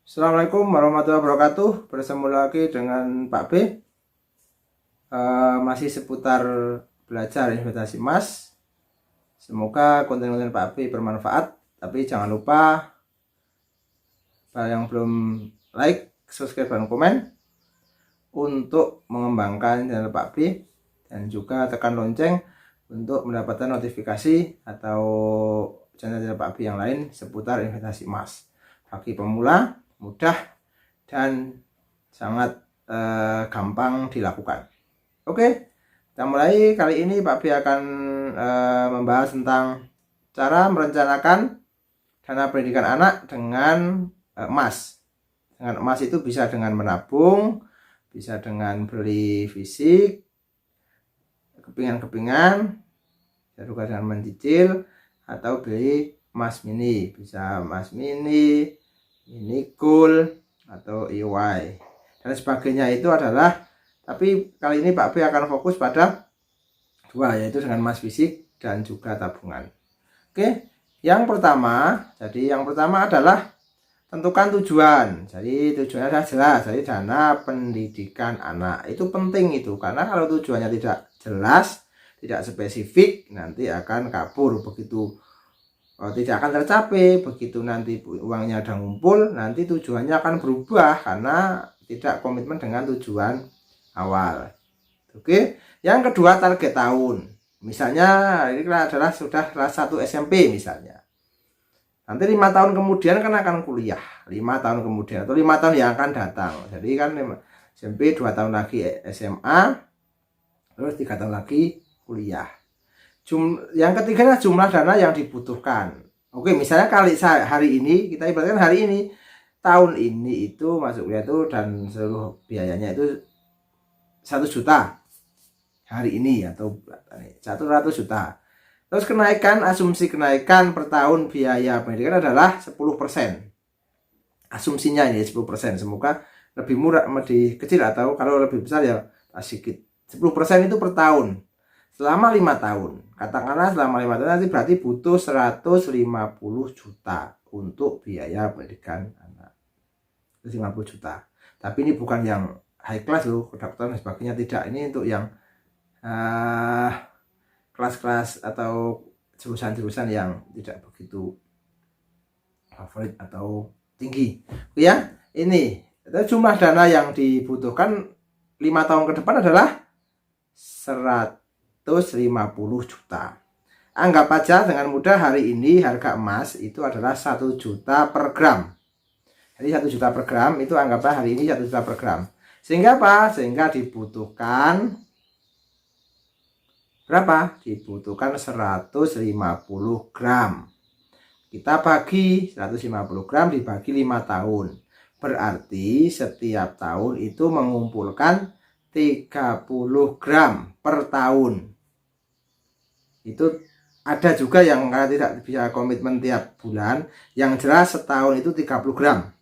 Assalamualaikum warahmatullahi wabarakatuh. Bersama lagi dengan Pak B. Masih seputar belajar investasi emas. Semoga konten-konten Pak B bermanfaat. Tapi jangan lupa yang belum like, subscribe, dan komen untuk mengembangkan channel Pak B, dan juga tekan lonceng untuk mendapatkan notifikasi atau channel Pak B yang lain seputar investasi emas. Bagi pemula mudah dan sangat gampang dilakukan. Oke, kita mulai. Kali ini Pak B akan membahas tentang cara merencanakan dana pendidikan anak dengan emas. Dengan emas itu bisa dengan menabung, bisa dengan beli fisik, kepingan-kepingan, bisa juga dengan mencicil, atau beli emas mini. Bisa emas mini, mini gold, atau EY dan sebagainya. Itu adalah, tapi kali ini Pak B akan fokus pada dua, yaitu dengan emas fisik dan juga tabungan. Oke, yang pertama adalah tentukan tujuan. Jadi tujuannya adalah jelas. Jadi dana pendidikan anak itu penting itu, karena kalau tujuannya tidak jelas, tidak spesifik, nanti akan kabur. Begitu tidak akan tercapai. Begitu nanti uangnya udah ngumpul, nanti tujuannya akan berubah karena tidak komitmen dengan tujuan awal. Oke, yang kedua target tahun. Misalnya ini adalah sudah kelas 1 SMP misalnya. Nanti 5 tahun kemudian kan akan kuliah, 5 tahun kemudian atau 5 tahun yang akan datang. Jadi kan SMP 2 tahun lagi SMA, terus 3 tahun lagi kuliah. Yang ketiga adalah jumlah dana yang dibutuhkan. Oke, misalnya kali hari ini, kita ibaratkan hari ini, tahun ini itu masuk kuliah itu dan seluruh biayanya itu 1 juta hari ini, atau 100 juta. Terus asumsi kenaikan per tahun biaya pendidikan adalah 10%. Asumsinya ini 10%. Semoga lebih murah, lebih kecil, atau kalau lebih besar ya sedikit. 10% itu per tahun selama 5 tahun. Katakanlah selama 5 tahun, nanti berarti butuh 150 juta untuk biaya pendidikan anak. 150 juta. Tapi ini bukan yang high class loh, kedokteran dan sebagainya, tidak. Ini untuk yang kelas-kelas atau jurusan-jurusan yang tidak begitu favorit atau tinggi. Ya, ini jumlah dana yang dibutuhkan 5 tahun ke depan adalah 150 juta. Anggap aja dengan mudah hari ini harga emas itu adalah 1 juta per gram. Jadi 1 juta per gram itu anggaplah hari ini 1 juta per gram. Sehingga apa? Sehingga dibutuhkan berapa? Dibutuhkan 150 gram. Kita bagi 150 gram dibagi 5 tahun. Berarti setiap tahun itu mengumpulkan 30 gram per tahun. Itu ada juga yang tidak bisa komitmen tiap bulan. Yang jelas setahun itu 30 gram.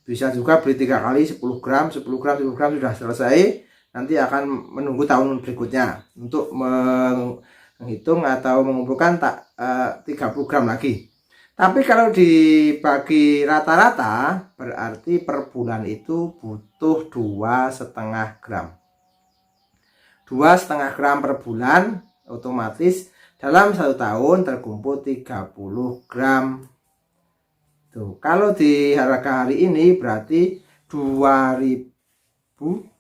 Bisa juga beli 3 kali 10 gram, 10 gram, 10 gram sudah selesai. Nanti akan menunggu tahun berikutnya untuk menghitung atau mengumpulkan 30 gram lagi. Tapi kalau dibagi rata-rata, berarti per bulan itu butuh 2,5 gram. 2,5 gram per bulan, otomatis dalam 1 tahun terkumpul 30 gram. Tuh, kalau di harga hari ini berarti 2.000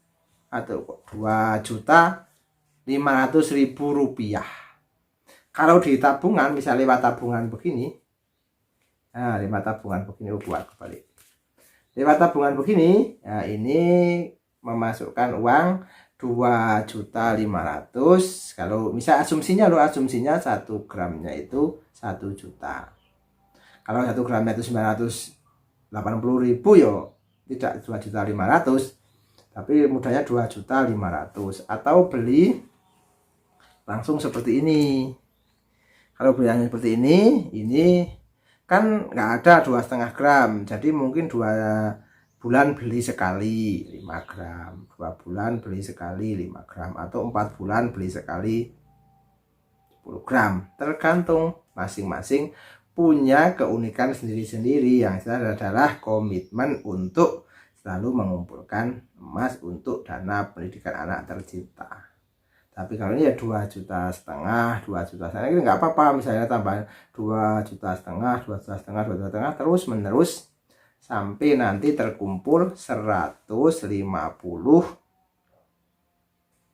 atau 2.500.000 rupiah. Kalau di tabungan, misalnya lewat tabungan begini, lewat tabungan begini, buat kembali. Lewat tabungan begini, nah ini memasukkan uang 2.500.000. Kalau misal asumsinya 1 gramnya itu 1 juta. Kalau 1 gramnya itu 980.000 yo tidak 2.500.000. Tapi mudahnya 2.500.000, atau beli langsung seperti ini. Kalau beli yang seperti ini kan nggak ada 2,5 gram, jadi mungkin 2 bulan beli sekali 5 gram, 2 bulan beli sekali 5 gram, atau 4 bulan beli sekali 10 gram, tergantung masing-masing punya keunikan sendiri-sendiri yang adalah komitmen untuk selalu mengumpulkan emas untuk dana pendidikan anak tercinta. Tapi kalau ini ya 2,5 juta, 2 juta, ini nggak apa-apa, misalnya tambahan 2,5 juta, 2,5 juta, 2,5 juta, terus menerus sampai nanti terkumpul 150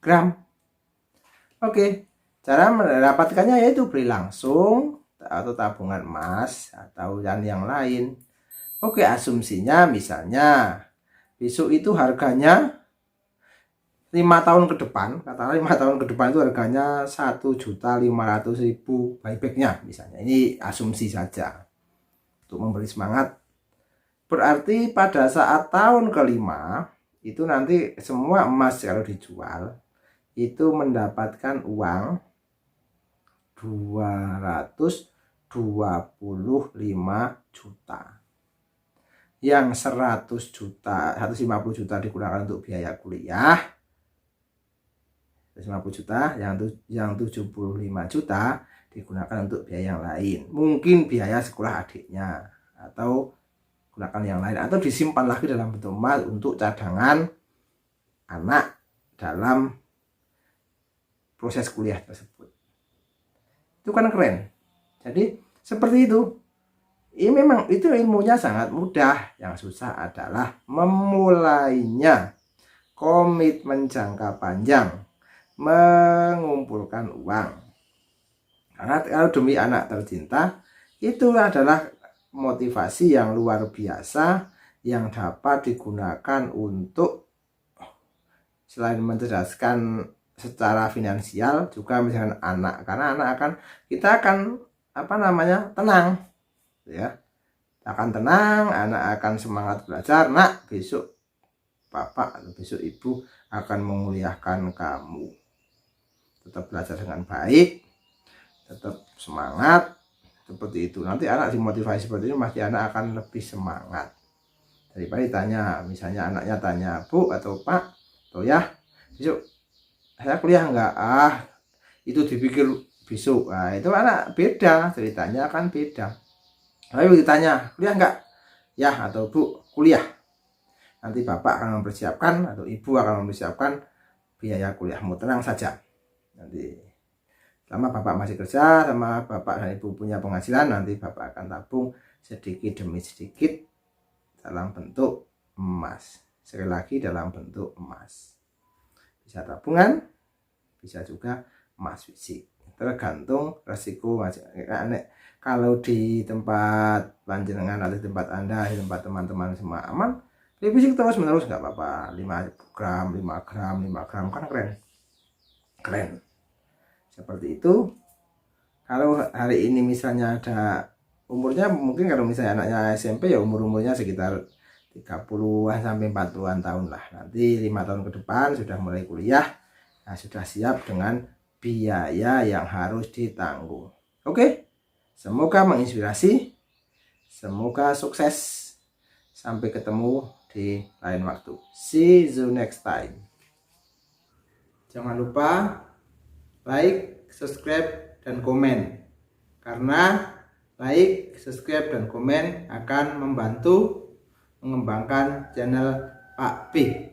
gram. Oke, cara mendapatkannya yaitu beli langsung atau tabungan emas atau yang lain. Oke, asumsinya misalnya besok itu harganya 5 tahun ke depan, katakanlah 5 tahun ke depan itu harganya 1.500.000 buybacknya misalnya. Ini asumsi saja untuk memberi semangat. Berarti pada saat tahun kelima itu nanti semua emas kalau dijual itu mendapatkan uang 225 juta. Yang 100 juta, 150 juta digunakan untuk biaya kuliah, 150 juta, yang 75 juta digunakan untuk biaya yang lain. Mungkin biaya sekolah adiknya, atau gunakan yang lain, atau disimpan lagi dalam bentuk emas untuk cadangan anak dalam proses kuliah tersebut. Itu kan keren. Jadi seperti itu. Ini memang itu ilmunya sangat mudah. Yang susah adalah memulainya. Komitmen jangka panjang, mengumpulkan uang. Karena kalau demi anak tercinta, itu adalah motivasi yang luar biasa yang dapat digunakan untuk selain mencerdaskan secara finansial juga misalkan anak, karena kita akan tenang ya, akan tenang, anak akan semangat belajar. Nak, besok bapak atau besok ibu akan menguliahkan kamu, tetap belajar dengan baik, tetap semangat, seperti itu. Nanti anak dimotivasi seperti itu, pasti anak akan lebih semangat daripada ditanya, misalnya anaknya tanya, Bu atau Pak, ya besok saya kuliah enggak? Itu dipikir besok. Itu anak beda, ceritanya kan beda. Lalu ditanya, kuliah enggak? Ya, atau Bu, kuliah. Nanti bapak akan mempersiapkan atau ibu akan mempersiapkan biaya kuliahmu, tenang saja. Nanti selama bapak masih kerja, sama bapak dan ibu punya penghasilan, nanti bapak akan tabung sedikit demi sedikit dalam bentuk emas. Sekali lagi dalam bentuk emas. Bisa tabungan, bisa juga emas fisik, tergantung resiko. Kalau di tempat panjenengan atau di tempat Anda, di tempat teman-teman semua aman, beli fisik terus menerus nggak apa-apa, 5 gram, 5 gram, 5 gram, kan keren seperti itu. Kalau hari ini misalnya ada umurnya, mungkin kalau misalnya anaknya SMP ya umurnya sekitar 30-an sampai 40-an tahun lah. Nanti 5 tahun ke depan sudah mulai kuliah, sudah siap dengan biaya yang harus ditanggung. Oke, semoga menginspirasi, semoga sukses. Sampai ketemu di lain waktu. See you next time. Jangan lupa like, subscribe, dan komen. Karena like, subscribe, dan komen akan membantu mengembangkan channel Pak B.